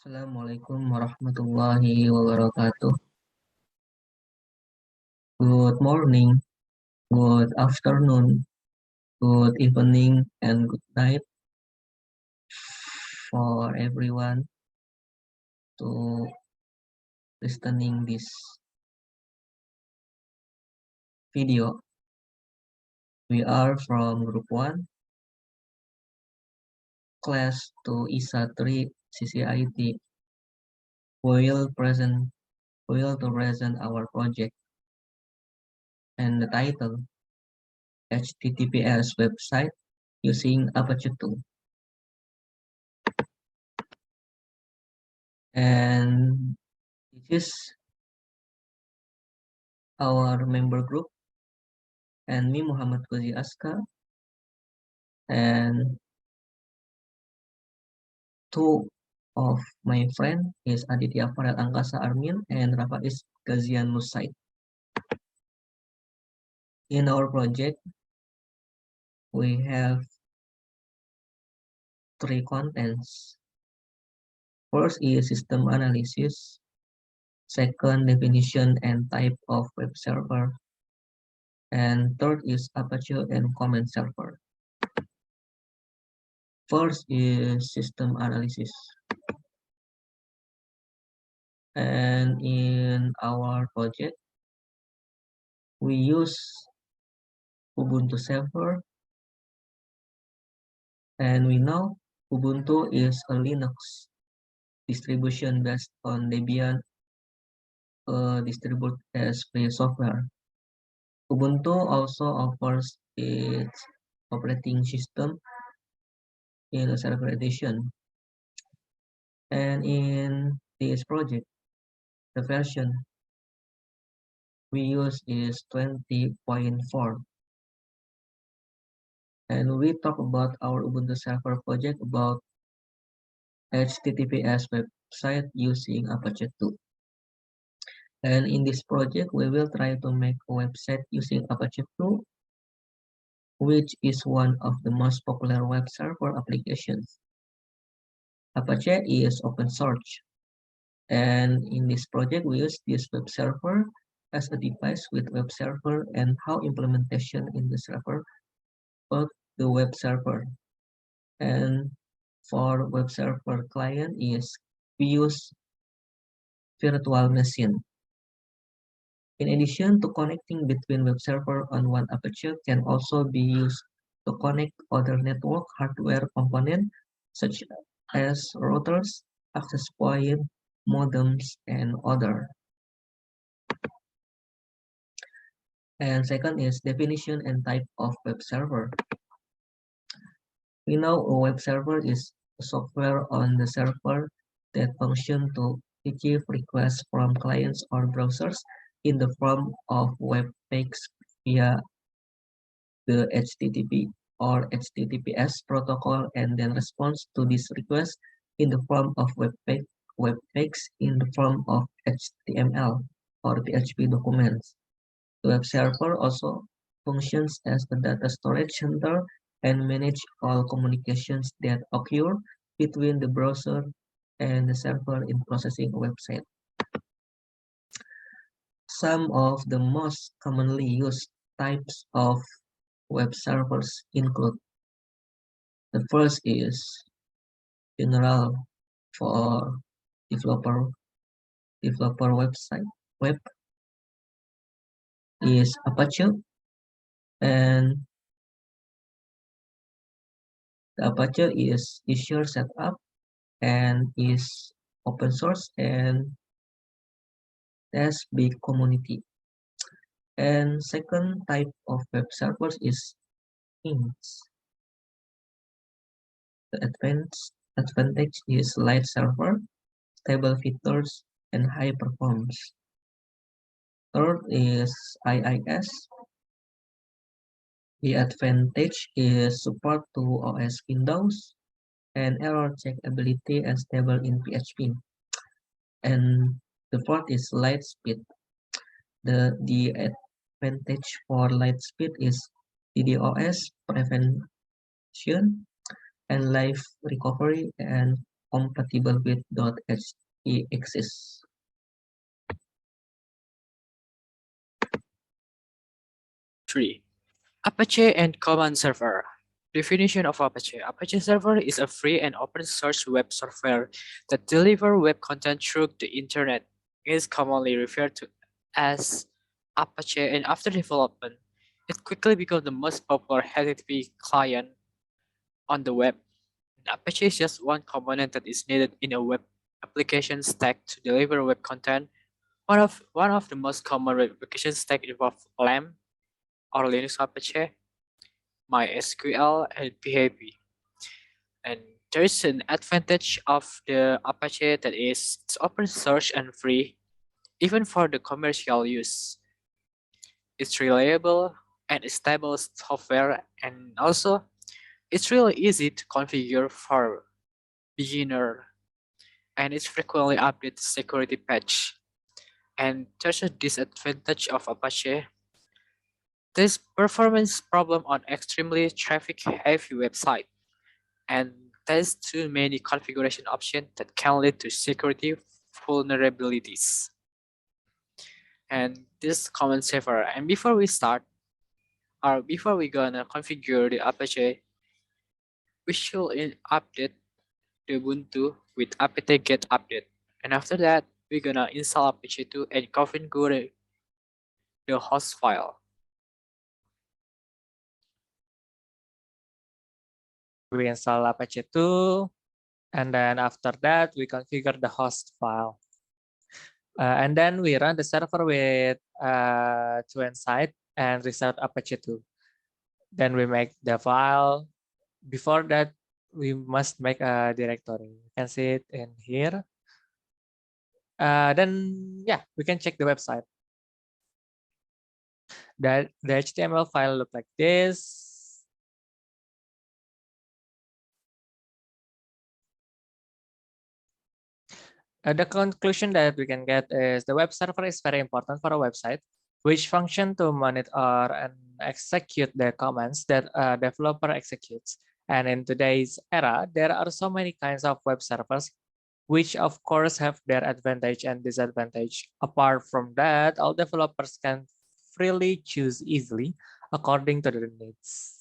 Assalamualaikum warahmatullahi wabarakatuh. Good morning, good afternoon, good evening, and good night for everyone to listening this video. We are from Group 1, Class 2 ISA 3 CCIT. We will present our project and the title HTTPS website using Apache tool. And this is our member group, and me, Muhammad Ghazy Azka, and two of my friend is Aditya, Farel, Angkasa, Armine, and Rafaiz, Ghazian, Lusaid. In our project, we have three contents. First is system analysis. Second, definition and type of web server. And third is Apache and command server. First is system analysis. And in our project, we use Ubuntu server, and we know Ubuntu is a Linux distribution based on Debian, distributed as free software. Ubuntu also offers its operating system in a server edition. And in this project, the version we use is 20.4. And we talk about our Ubuntu server project about HTTPS website using Apache 2. And in this project, we will try to make a website using Apache 2, which is one of the most popular web server applications. Apache is open source, and in this project, we use this web server as a device with web server and how implementation in the server of the web server. And for web server client is we use virtual machine. In addition to connecting between web server on one Apache can also be used to connect other network hardware components such as routers, access point, modems, and other. And second is definition and type of web server. We know a web server is a software on the server that function to receive requests from clients or browsers in the form of web pages via the HTTP or HTTPS protocol, and then responds to this request in the form of web pages in the form of HTML or PHP documents. The web server also functions as a data storage center and manage all communications that occur between the browser and the server in processing a website. Some of the most commonly used types of web servers include: the first is general for developer website. Web is Apache, and the Apache is easier setup and is open source and has big community. And second type of web servers is themes. The advantage is light server, stable features, and high performance. Third is IIS. The advantage is support to OS Windows and error check ability and stable in PHP. And the fourth is light speed. The advantage for light speed is DDoS prevention and live recovery and compatible with .exe. Three, Apache and Command Server. Definition of Apache. Apache Server is a free and open source web software that delivers web content through the internet. It is commonly referred to as Apache, and after development, it quickly became the most popular HTTP client on the web. Apache is just one component that is needed in a web application stack to deliver web content. One of the most common web application stack involve LAMP or Linux Apache, MySQL, and PHP. And there's an advantage of the Apache that is it's open source and free, even for the commercial use. It's reliable and stable software, and also it's really easy to configure for beginner, and it's frequently updated security patch. And there's a disadvantage of Apache. There's performance problem on extremely traffic heavy website, and there's too many configuration options that can lead to security vulnerabilities. And this common server. And before we start, or before we gonna configure the Apache, we should update the Ubuntu with apt-get update. And after that, we're gonna install Apache 2 and configure the host file. We install Apache 2, and then after that, we configure the host file. And then we run the server with 2nSite and restart Apache 2. Then we make the file. Before that, we must make a directory. You can see it in here. Then, yeah, we can check the website. The HTML file look like this. The conclusion that we can get is the web server is very important for a website, which function to monitor and execute the commands that a developer executes. And in today's era, there are so many kinds of web servers, which of course have their advantage and disadvantage. Apart from that, all developers can freely choose easily according to their needs.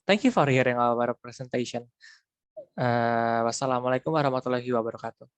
Thank you for hearing our presentation. Wassalamualaikum warahmatullahi wabarakatuh.